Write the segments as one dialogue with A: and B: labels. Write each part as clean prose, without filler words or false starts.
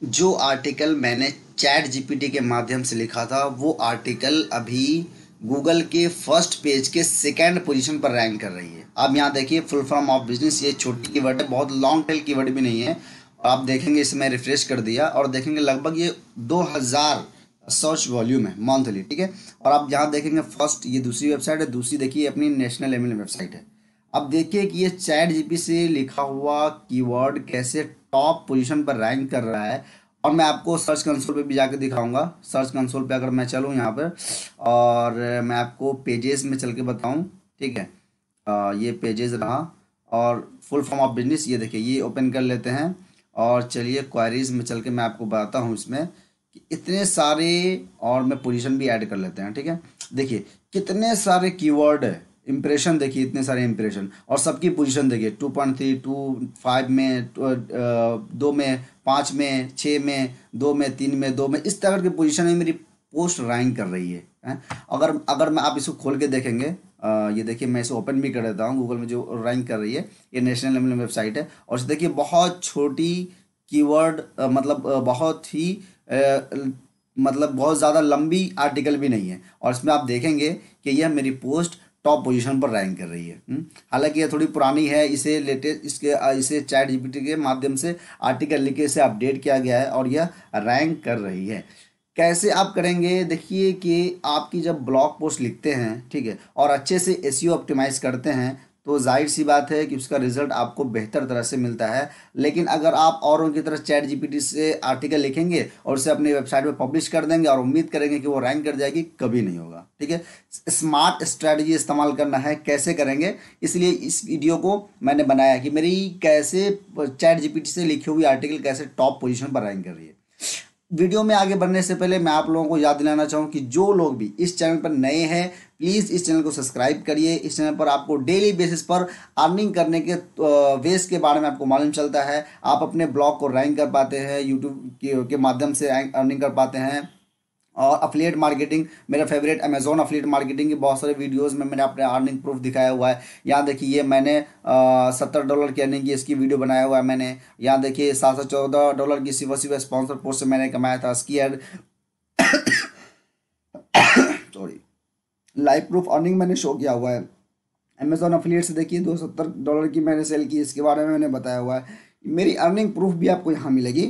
A: जो आर्टिकल मैंने chat GPT के माध्यम से लिखा था वो आर्टिकल अभी गूगल के फर्स्ट पेज के सेकंड पोजीशन पर रैंक कर रही है। आप यहाँ देखिए, फुल फॉर्म ऑफ बिजनेस, ये छोटी कीवर्ड है, बहुत लॉन्ग टेल कीवर्ड भी नहीं है। और आप देखेंगे, इसमें रिफ्रेश कर दिया और देखेंगे लगभग ये 2000 सर्च वॉल्यूम है मंथली, ठीक है। और आप यहाँ देखेंगे फर्स्ट, ये दूसरी वेबसाइट है, दूसरी देखिए अपनी नेशनल एमएल वेबसाइट है। अब देखिए कि ये चैट जीपी से लिखा हुआ कीवर्ड कैसे टॉप पोजीशन पर रैंक कर रहा है। और मैं आपको सर्च कंसोल पे भी जाके दिखाऊंगा। सर्च कंसोल पे अगर मैं चलूँ यहाँ पर और मैं आपको पेजेस में चल के बताऊँ, ठीक है। ये पेजेस रहा और फुल फॉर्म ऑफ बिजनेस, ये देखिए ये ओपन कर लेते हैं और चलिए क्वारीज में चल के मैं आपको बताता हूँ इसमें कि इतने सारे, और मैं पोजीशन भी ऐड कर लेते हैं, ठीक है। देखिए कितने सारे कीवर्ड है, इंप्रेशन देखिए, इतने सारे इंप्रेशन और सबकी पोजीशन देखिए, 2.3, 2.5 में, 2 में, 5 में, 6 में, 2 में, 3 में, 2 में, इस तरह की पोजीशन में मेरी पोस्ट रैंक कर रही है, हैं? अगर अगर मैं आप इसको खोल के देखेंगे, ये देखिए मैं इसे ओपन भी कर देता हूँ, गूगल में जो रैंक कर रही है, ये नेशनल लेवल वेबसाइट है। और इसे देखिए बहुत छोटी कीवर्ड, मतलब बहुत ही मतलब बहुत ज़्यादा लंबी आर्टिकल भी नहीं है। और इसमें आप देखेंगे कि यह मेरी पोस्ट टॉप पोजीशन पर रैंक कर रही है। हालांकि यह थोड़ी पुरानी है, इसे लेटेस्ट इसे चैट जीपीटी के माध्यम से आर्टिकल लिख के इसे अपडेट किया गया है और यह रैंक कर रही है। कैसे आप करेंगे, देखिए कि आपकी जब ब्लॉग पोस्ट लिखते हैं, ठीक है, और अच्छे से एसईओ ऑप्टिमाइज करते हैं तो जाहिर सी बात है कि उसका रिजल्ट आपको बेहतर तरह से मिलता है। लेकिन अगर आप औरों की तरह चैट जीपीटी से आर्टिकल लिखेंगे और उसे अपनी वेबसाइट पे पब्लिश कर देंगे और उम्मीद करेंगे कि वो रैंक कर जाएगी, कभी नहीं होगा, ठीक है। स्मार्ट स्ट्रैटेजी इस्तेमाल करना है, कैसे करेंगे, इसलिए इस वीडियो को मैंने बनाया कि मेरी कैसे चैट जीपीटी से लिखी हुई आर्टिकल कैसे टॉप पोजीशन पर रैंक कर रही है। वीडियो में आगे बढ़ने से पहले मैं आप लोगों को याद दिलाना चाहूँ कि जो लोग भी इस चैनल पर नए हैं, प्लीज़ इस चैनल को सब्सक्राइब करिए। इस चैनल पर आपको डेली बेसिस पर अर्निंग करने के वेज के बारे में आपको मालूम चलता है। आप अपने ब्लॉग को रैंक कर पाते हैं, यूट्यूब के माध्यम से अर्निंग कर पाते हैं। और अफिलिएट मार्केटिंग, मेरा फेवरेट अमेजोन अफिलिएट मार्केटिंग के बहुत सारे वीडियोस में मैंने अपने अर्निंग प्रूफ दिखाया हुआ है। यहाँ देखिए ये मैंने $70 की अर्निंग की इसकी वीडियो बनाया हुआ है मैंने। यहाँ देखिए $714 की सिर्फ स्पॉन्सर पोस्ट से मैंने कमाया था। इसकी ad sorry live proof earning मैंने शो किया हुआ है। अमेजोन अफिलिएट से देखिए $270 की मैंने सेल की, इसके बारे में मैंने बताया हुआ है। मेरी अर्निंग प्रूफ भी आपको यहाँ मिलेगी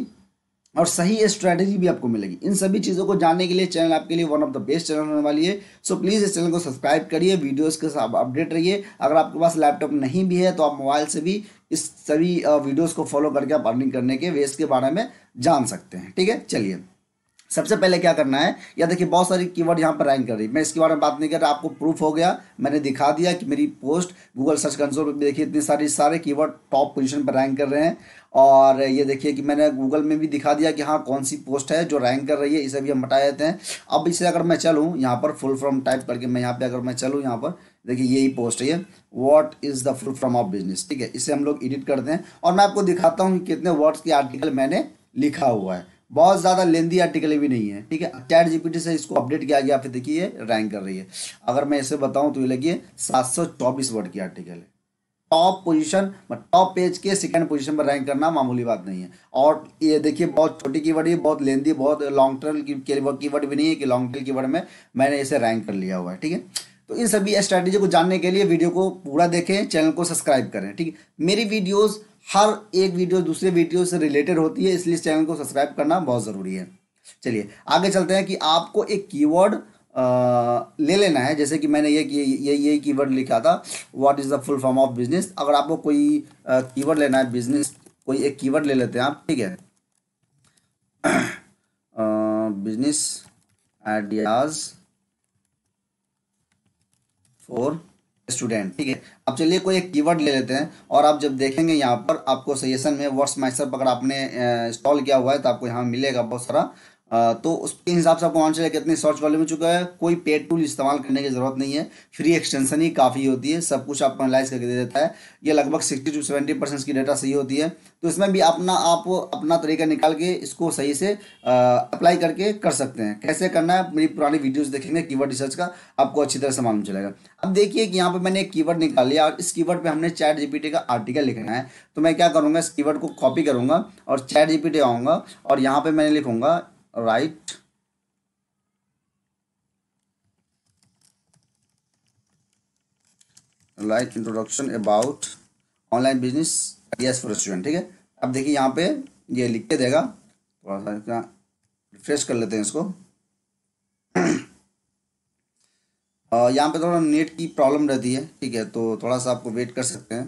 A: और सही स्ट्रैटेजी भी आपको मिलेगी। इन सभी चीज़ों को जानने के लिए चैनल आपके लिए one of the best channel होने वाली है। सो प्लीज़ इस चैनल को सब्सक्राइब करिए, वीडियोस के साथ अपडेट रहिए। अगर आपके पास लैपटॉप नहीं भी है तो आप मोबाइल से भी इस सभी वीडियोस को फॉलो करके आप अर्निंग करने के वेज के बारे में जान सकते हैं, ठीक है। चलिए सबसे पहले क्या करना है, या देखिए बहुत सारी कीवर्ड यहाँ पर रैंक कर रही है, मैं इसके बारे में बात नहीं कर रहा, आपको प्रूफ हो गया, मैंने दिखा दिया कि मेरी पोस्ट गूगल सर्च कंसोल पर देखिए इतनी सारे कीवर्ड टॉप पोजीशन पर रैंक कर रहे हैं। और ये देखिए कि मैंने गूगल में भी दिखा दिया कि हाँ कौन सी पोस्ट है जो रैंक कर रही है, इसे भी हम हटा देते हैं। अब इसे अगर मैं चलूँ यहाँ पर फुल फॉर्म टाइप करके, मैं यहाँ पर अगर मैं चलूँ यहाँ पर देखिए यही पोस्ट है ये, what is the full form of business, ठीक है। इसे हम लोग एडिट करते हैं और मैं आपको दिखाता हूँ कि कितने वर्ड्स की आर्टिकल मैंने लिखा हुआ है। बहुत ज़्यादा लेंदी आर्टिकल भी नहीं है, ठीक है। चैट जीपीटी से इसको अपडेट किया गया, फिर देखिए ये रैंक कर रही है। अगर मैं इसे बताऊं तो ये लगिए 724 वर्ड की आर्टिकल है। टॉप पोजीशन, टॉप पेज के सेकंड पोजीशन पर रैंक करना मामूली बात नहीं है। और ये देखिए बहुत छोटी कीवर्ड है, बहुत लेंदी, बहुत लॉन्ग टर्म कीवर्ड भी नहीं है कि लॉन्ग टेल कीवर्ड में मैंने इसे रैंक कर लिया हुआ है, ठीक है। तो इन सभी स्ट्रैटेजी को जानने के लिए वीडियो को पूरा देखें, चैनल को सब्सक्राइब करें, ठीक है। मेरी वीडियोज़ हर एक वीडियो दूसरे वीडियो से रिलेटेड होती है, इसलिए इस चैनल को सब्सक्राइब करना बहुत ज़रूरी है। चलिए आगे चलते हैं कि आपको एक कीवर्ड ले लेना है। जैसे कि मैंने ये कीवर्ड लिखा था, what is the full form of business. अगर आपको कोई कीवर्ड लेना है, बिजनेस कोई एक कीवर्ड ले लेते हैं आप, ठीक है। बिजनेस आइडियाज फॉर स्टूडेंट, ठीक है। अब चलिए कोई एक कीवर्ड ले लेते हैं और आप जब देखेंगे यहाँ पर आपको सजेशन में व्हाट्स माई सेल्फ अगर आपने इंस्टॉल किया हुआ है तो आपको यहाँ मिलेगा बहुत सारा तो उसके हिसाब से आपको मान चलिए कितनी सर्च वॉल्यूम हो चुका है। कोई पेड टूल इस्तेमाल करने की ज़रूरत नहीं है, फ्री एक्सटेंशन ही काफ़ी होती है, सब कुछ आपको एनालाइज करके दे देता है। ये लगभग 60 to 70% की डाटा सही होती है। तो इसमें भी आप अपना तरीका निकाल के इसको सही से अप्लाई करके कर सकते हैं। कैसे करना है, मेरी पुरानी वीडियोस देखेंगे कीवर्ड रिसर्च का, आपको अच्छी तरह से मालूम चलेगा। अब देखिए कि यहाँ पे मैंने एक कीवर्ड निकाल लिया और इस कीवर्ड पे हमने चैट जीपीटी का आर्टिकल लिखना है। तो मैं क्या करूँगा, इस कीवर्ड को कॉपी करूँगा और चैट जीपीटी आऊँगा और यहाँ पे मैंने लिखूँगा right introduction about online business ideas for student. ठीक है, अब देखिए यहाँ पे ये लिख के देगा। थोड़ा सा इसका रिफ्रेश कर लेते हैं इसको। यहाँ पे थोड़ा नेट की प्रॉब्लम रहती है, ठीक है, तो थोड़ा सा आपको वेट कर सकते हैं।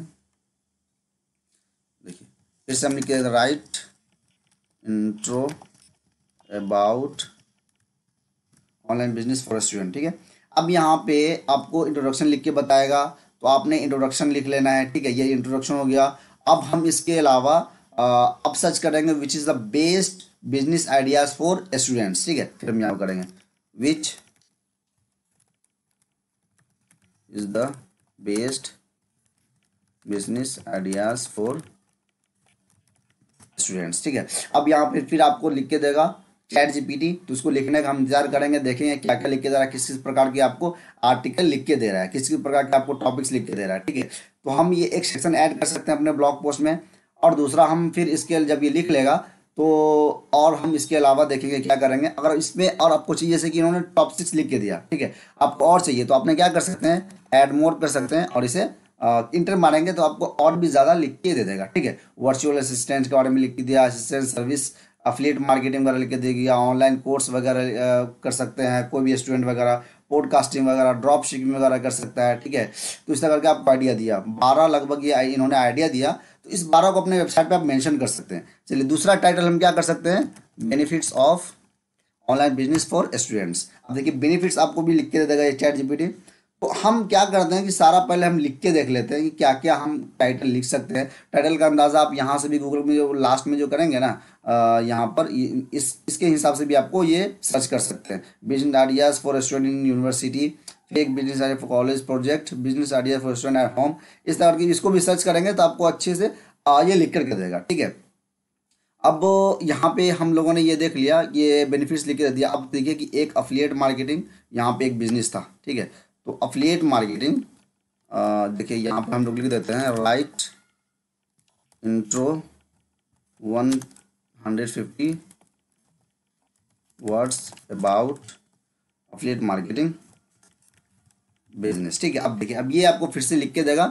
A: देखिए फिर से हम लिख के right intro about online business for student. ठीक है, अब यहाँ पे आपको इंट्रोडक्शन लिख के बताएगा, तो आपने इंट्रोडक्शन लिख लेना है। ठीक है, ये इंट्रोडक्शन हो गया। अब हम इसके अलावा अब सर्च करेंगे which is the best business ideas for students. ठीक है, फिर हम यहाँ करेंगे which is the best business ideas for students. ठीक है, अब यहाँ पे फिर आपको लिख के देगा चैट जीपीटी, तो उसको लिखने का हम इंतजार करेंगे, देखेंगे क्या क्या लिख के दे रहा है, किस किस प्रकार की आपको आर्टिकल लिख के दे रहा है, किस किस प्रकार के आपको टॉपिक्स लिख के दे रहा है। ठीक है, तो हम ये एक सेक्शन ऐड कर सकते हैं अपने ब्लॉग पोस्ट में। और दूसरा हम फिर इसके जब ये लिख लेगा तो और हम इसके अलावा देखेंगे क्या करेंगे। अगर इसमें और आपको चाहिए, जैसे कि इन्होंने टॉप 6 लिख के दिया, ठीक है, आपको और चाहिए तो आपने क्या कर सकते हैं, ऐड मोर कर सकते हैं और इसे इंटर मारेंगे तो आपको और भी ज़्यादा लिख के दे देगा। ठीक है, वर्चुअल असिस्टेंट के बारे में लिख के दिया, असिस्टेंट सर्विस, अफिलिएट मार्केटिंग वगैरह लिख के दे दिया, ऑनलाइन कोर्स वगैरह कर सकते हैं कोई भी स्टूडेंट वगैरह, पॉडकास्टिंग वगैरह, ड्रॉप शिपिंग वगैरह कर सकता है। ठीक है, तो इस तरह करके आपको आइडिया दिया, 12 लगभग ये इन्होंने आइडिया दिया, तो इस 12 को अपने वेबसाइट पे आप मेंशन कर सकते हैं। चलिए दूसरा टाइटल हम क्या कर सकते हैं, benefits of online business for students. अब देखिए बेनिफिट्स आपको भी लिख के दे देगा ये चैट जीपीटी। तो हम क्या करते हैं कि सारा पहले हम लिख के देख लेते हैं कि क्या क्या हम टाइटल लिख सकते हैं। टाइटल का अंदाज़ा आप यहाँ से भी गूगल में जो लास्ट में जो करेंगे ना, यहाँ पर इसके हिसाब से भी आपको ये सर्च कर सकते हैं। Business ideas for student in university, fake business idea for college project, business idea for student at home, इस तरह की इसको भी सर्च करेंगे तो आपको अच्छे से ये लिख करके देगा। ठीक है, अब यहाँ पे हम लोगों ने ये देख लिया, ये बेनिफिट्स लिख के दे दिया। अब देखिए कि एक अफिलिएट मार्केटिंग, यहाँ पे एक बिजनेस था। ठीक है, तो अफिलिएट मार्केटिंग देखिए यहाँ पे हम लोग लिख देते हैं right intro 150 words about affiliate marketing business. ठीक है, अब देखिए अब ये आपको फिर से लिख के देगा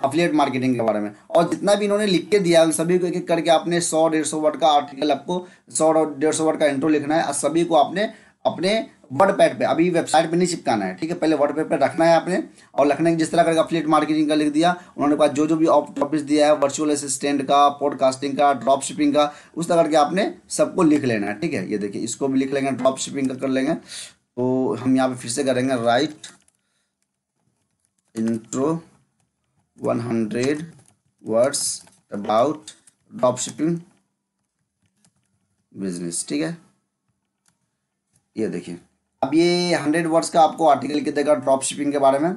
A: अफिलिएट मार्केटिंग के बारे में, और जितना भी इन्होंने लिख के दिया उन सभी को एक एक करके आपने 100-150 वर्ड का आर्टिकल, आपको 100-150 वर्ड का इंट्रो लिखना है और सभी को आपने अपने वर्ड पैड पे, अभी वेबसाइट पे नहीं चिपकाना है। ठीक है, पहले वर्ड पैड पे रखना है आपने, और रखने की जिस तरह करके अफिलिएट मार्केटिंग का लिख दिया उन्होंने पास जो जो भी टॉपिक्स दिया है, वर्चुअल असिस्टेंट का, पॉडकास्टिंग का, ड्रॉप शिपिंग का, उस तरह करके आपने सबको लिख लेना है। ठीक है, ये देखिए इसको भी लिख लेंगे, ड्रॉप शिपिंग का कर लेंगे। तो हम यहाँ पे फिर से करेंगे right intro 100 words about drop shipping business. ठीक है, ये देखिए अब ये 100 वर्ड्स का आपको आर्टिकल लिख के देगा ड्रॉप शिपिंग के बारे में।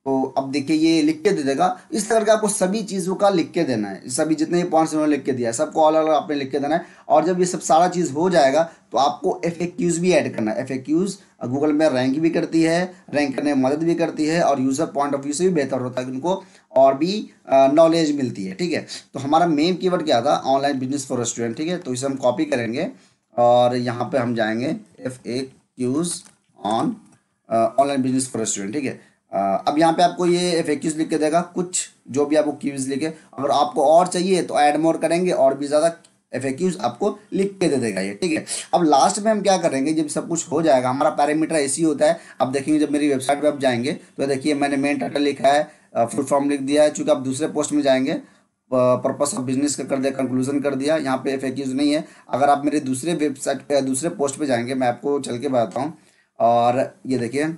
A: तो अब देखिए ये लिख के दे देगा, इस तरह का आपको सभी चीज़ों का लिख के देना है, सभी जितने भी पॉइंट्स उन्होंने लिख के दिया है सबको अलग अलग आपने लिख के देना है। और जब ये सब सारा चीज़ हो जाएगा तो आपको FAQs भी ऐड करना है। FAQs गूगल में रैंक भी करती है, रैंक करने में मदद भी करती है, और यूज़र पॉइंट ऑफ व्यू से भी बेहतर होता है कि उनको और भी नॉलेज मिलती है। ठीक है, तो हमारा मेन कीवर्ड क्या था, ऑनलाइन बिजनेस फॉर स्टूडेंट। ठीक है, तो इसे हम कॉपी करेंगे और यहाँ पे हम जाएंगे FAQs on online business for student. ठीक है, अब यहाँ पे आपको ये FAQs लिख के देगा, कुछ जो भी आपको कीवर्ड्स लिखे, अगर आपको और चाहिए तो ऐड मोर करेंगे और भी ज़्यादा FAQs आपको लिख के दे देगा ये। ठीक है, अब लास्ट में हम क्या करेंगे, जब सब कुछ हो जाएगा, हमारा पैरामीटर ऐसी होता है। अब देखेंगे जब मेरी वेबसाइट पे आप जाएंगे तो देखिए मैंने मेन टाइटल लिखा है, फुल फॉर्म लिख दिया है। चूँकि आप दूसरे पोस्ट में जाएंगे, पर्पस ऑफ बिजनेस का कर दिया, कंक्लूजन कर दिया, यहाँ पे FAQs नहीं है। अगर आप मेरे दूसरे वेबसाइट पे दूसरे पोस्ट पे जाएंगे, मैं आपको चल के बताता हूँ, और ये देखिए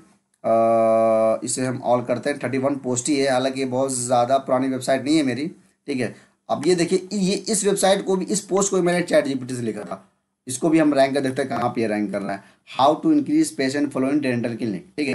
A: इसे हम ऑल करते हैं। 31 पोस्ट ही है, हालांकि ये बहुत ज़्यादा पुरानी वेबसाइट नहीं है मेरी। ठीक है, अब ये देखिए ये इस वेबसाइट को भी, इस पोस्ट को भी मैंने चैट जीपीटी से लिखा था। इसको भी हम रैंक कर देखते हैं कहाँ पे रैंक कर रहा है। How to increase patient following dental clinic, ठीक है।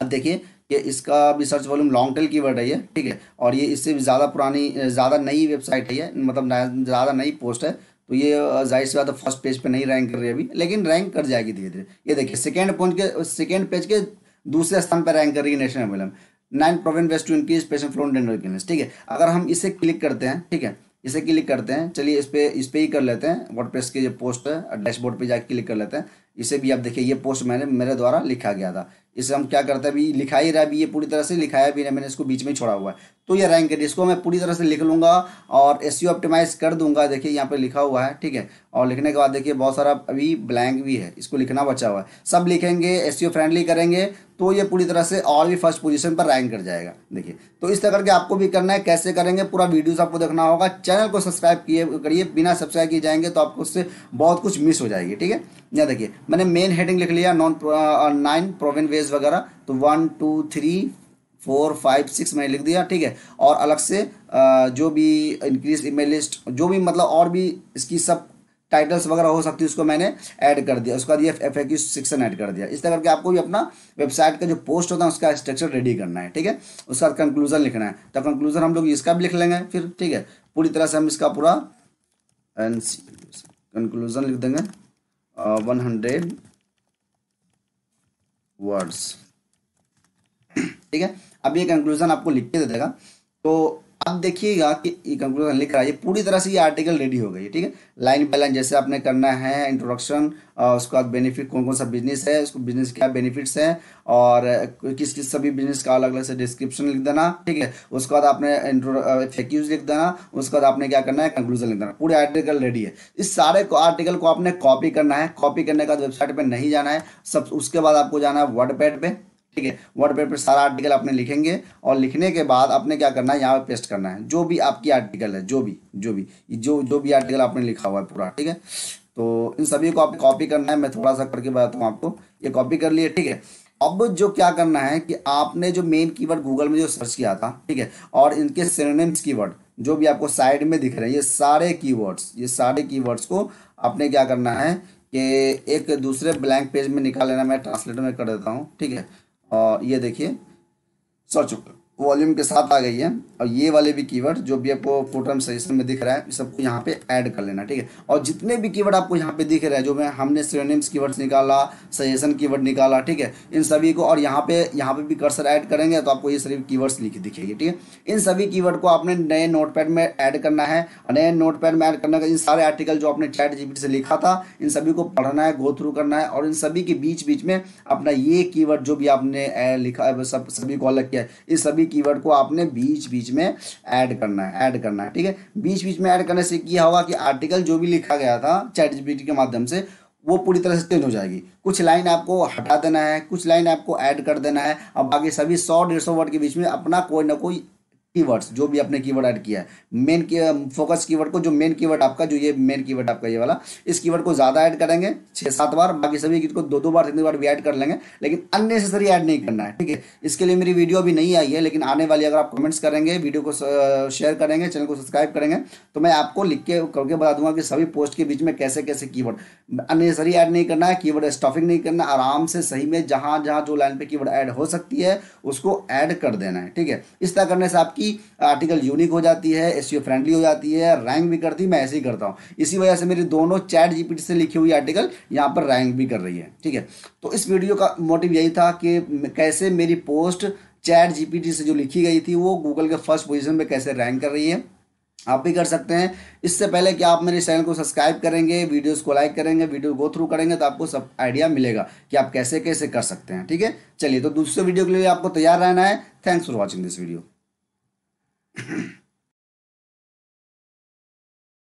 A: अब देखिए कि इसका भी search volume long tail keyword है ये, ठीक है, और ये इससे भी ज़्यादा पुरानी ज़्यादा नई वेबसाइट है ये, मतलब ज़्यादा नई पोस्ट है, तो ये जाहिर सी बात है फर्स्ट पेज पे नहीं रैंक कर रही है अभी, लेकिन रैंक कर जाएगी धीरे धीरे। ये देखिए सेकेंड पेज के दूसरे स्थान पर रैंक कर रही है national emblem. 9 proven ways to increase patient flow dental clinics, ठीक है। अगर हम इसे क्लिक करते हैं, ठीक है, इसे क्लिक करते हैं, चलिए इस पे ही कर लेते हैं, वर्डप्रेस की जो पोस्ट है डैशबोर्ड पे जाके क्लिक कर लेते हैं। इसे भी आप देखिए ये पोस्ट मेरे द्वारा लिखा गया था। इसे हम क्या करते हैं, अभी लिखा ही रहा, अभी ये पूरी तरह से लिखाया भी नहीं मैंने, इसको बीच में ही छोड़ा हुआ है, तो ये रैंक है। इसको मैं पूरी तरह से लिख लूंगा और एसईओ ऑप्टिमाइज कर दूंगा। देखिए यहाँ पे लिखा हुआ है, ठीक है, और लिखने के बाद देखिए बहुत सारा अभी ब्लैंक भी है, इसको लिखना बचा हुआ है। सब लिखेंगे, एसईओ फ्रेंडली करेंगे, तो ये पूरी तरह से और भी फर्स्ट पोजीशन पर रैंक कर जाएगा। देखिए तो इस तरह करके आपको भी करना है। कैसे करेंगे पूरा वीडियोस आपको देखना होगा। चैनल को सब्सक्राइब करिए, बिना सब्सक्राइब किए जाएंगे तो आपको उससे बहुत कुछ मिस हो जाएगी, ठीक है। यहाँ देखिए मैंने मेन हेडिंग लिख लिया 9 प्रोविंस वेज वगैरह, तो 1 2 3 4 5 6 मैंने लिख दिया, ठीक है। और अलग से जो भी इंक्रीज ईमेल लिस्ट, जो भी मतलब और भी इसकी सब टाइटल्स वगैरह हो सकती है, उसको मैंने ऐड कर दिया। उसके बाद ये FAQ सेक्शन ऐड कर दिया। इस तरह करके आपको भी अपना वेबसाइट का जो पोस्ट होता है उसका स्ट्रक्चर रेडी करना है, ठीक है। उसके बाद कंक्लूजन लिखना है, तो कंक्लूजन हम लोग इसका भी लिख लेंगे फिर, ठीक है। पूरी तरह से हम इसका पूरा कंक्लूजन लिख देंगे 100 वर्ड्स, ठीक है। अब ये कंक्लूजन आपको लिख के दे देगा, तो अब देखिएगा कि ये कंक्लूजन लिख रहा है, ये पूरी तरह से ये आर्टिकल रेडी हो गई है, ठीक है। लाइन बाय लाइन जैसे आपने करना है, इंट्रोडक्शन, उसके बाद बेनिफिट, कौन कौन सा बिजनेस है, उसको बिजनेस क्या बेनिफिट्स हैं, और किस किस सभी बिजनेस का अलग अलग से डिस्क्रिप्शन लिख देना, ठीक है। उसके बाद आपने FAQs लिख देना, उसके बाद आपने क्या करना है, कंक्लूजन लिख देना। पूरे आर्टिकल रेडी है। इस सारे आर्टिकल को आपने कॉपी करना है। कॉपी करने के बाद वेबसाइट पर नहीं जाना है, सब उसके बाद आपको जाना है वर्डपैड पे, ठीक है। वर्डपैड पे सारा आर्टिकल आपने लिखेंगे, और लिखने के बाद आपने क्या करना है, यहाँ पे पेस्ट करना है जो भी आपकी आर्टिकल है, जो भी आर्टिकल आपने लिखा हुआ है पूरा, ठीक है। तो इन सभी को आपने कॉपी करना है। मैं थोड़ा सा करके बताता हूँ आपको। ये कॉपी कर लिए, ठीक है। अब जो क्या करना है कि आपने जो मेन कीवर्ड गूगल में जो सर्च किया था, ठीक है, और इनके सिनोनिम्स कीवर्ड जो भी आपको साइड में दिख रहे हैं, ये सारे कीवर्ड्स को आपने क्या करना है कि एक दूसरे ब्लैंक पेज में निकाल लेना। मैं ट्रांसलेटर में कर देता हूँ, ठीक है। और ये देखिए सर्च वॉल्यूम के साथ आ गई है, और ये वाले भी कीवर्ड जो भी आपको फोटो सजेशन में दिख रहा है, सबको यहाँ पे ऐड कर लेना, ठीक है। और जितने भी कीवर्ड आपको यहाँ पे दिख रहे हैं, जो मैं हमने सिनोनिम्स कीवर्ड्स निकाला, सजेशन कीवर्ड निकाला, ठीक है, इन सभी को, और यहाँ पे भी कर्सर ऐड करेंगे तो आपको ये सभी कीवर्ड्स दिखेगी, ठीक है। इन सभी कीवर्ड को आपने नए नोटपैड में ऐड करना है, और नए नोटपैड में ऐड करने का इन सारे आर्टिकल जो आपने ChatGPT से लिखा था, इन सभी को पढ़ना है, गो थ्रू करना है, और इन सभी के बीच बीच में अपना ये कीवर्ड जो भी आपने लिखा है, सभी को अलग किया है, इस सभी कीवर्ड को आपने बीच बीच में ऐड करना है, ठीक है। बीच बीच में ऐड करने से क्या होगा कि आर्टिकल जो भी लिखा गया था ChatGPT के माध्यम से, वो पूरी तरह से चेंज हो जाएगी। कुछ लाइन आपको हटा देना है, कुछ लाइन आपको ऐड कर देना है, और बाकी सभी 100-150 वर्ड के बीच में अपना कोई ना कोई कीवर्ड्स जो भी आपने कीवर्ड ऐड किया है, मेन फोकस कीवर्ड को, जो मेन कीवर्ड आपका, जो ये मेन कीवर्ड आपका ये वाला, इस कीवर्ड को ज़्यादा ऐड करेंगे 6-7 बार, बाकी सभी को 2-2 बार 3 बार भी ऐड कर लेंगे, लेकिन अननेसेसरी ऐड नहीं करना है, ठीक है। इसके लिए मेरी वीडियो अभी नहीं आई है, लेकिन आने वाली, अगर आप कमेंट्स करेंगे, वीडियो को शेयर करेंगे, चैनल को सब्सक्राइब करेंगे, तो मैं आपको लिख के करके बता दूंगा कि सभी पोस्ट के बीच में कैसे कैसे कीवर्ड अननेसेसरी ऐड नहीं करना है, कीवर्ड स्टफिंग नहीं करना, आराम से सही में जहाँ जहाँ जो लाइन पे कीवर्ड ऐड हो सकती है उसको ऐड कर देना है, ठीक है। इस तरह करने से आपकी आर्टिकल यूनिक हो जाती है, एसईओ फ्रेंडली हो जाती है, रैंक भी करती है। मैं ऐसे ही करता हूँ, इसी वजह से मेरी दोनों ChatGPT से लिखी हुई आर्टिकल यहाँ पर रैंक भी कर रही है, ठीक है। तो इस वीडियो का मोटिव यही था कि कैसे मेरी पोस्ट ChatGPT से जो लिखी गई थी वो गूगल के फर्स्ट पोजीशन पे कैसे रैंक कर रही है। आप भी कर सकते हैं। इससे पहले कि आप मेरे चैनल को सब्सक्राइब करेंगे, वीडियोस को लाइक करेंगे, वीडियो गो थ्रू करेंगे, तो आपको सब आइडिया मिलेगा कि आप कैसे कैसे कर सकते हैं, ठीक है। चलिए, तो दूसरे वीडियो के लिए आपको तैयार रहना है। Thanks for watching this video.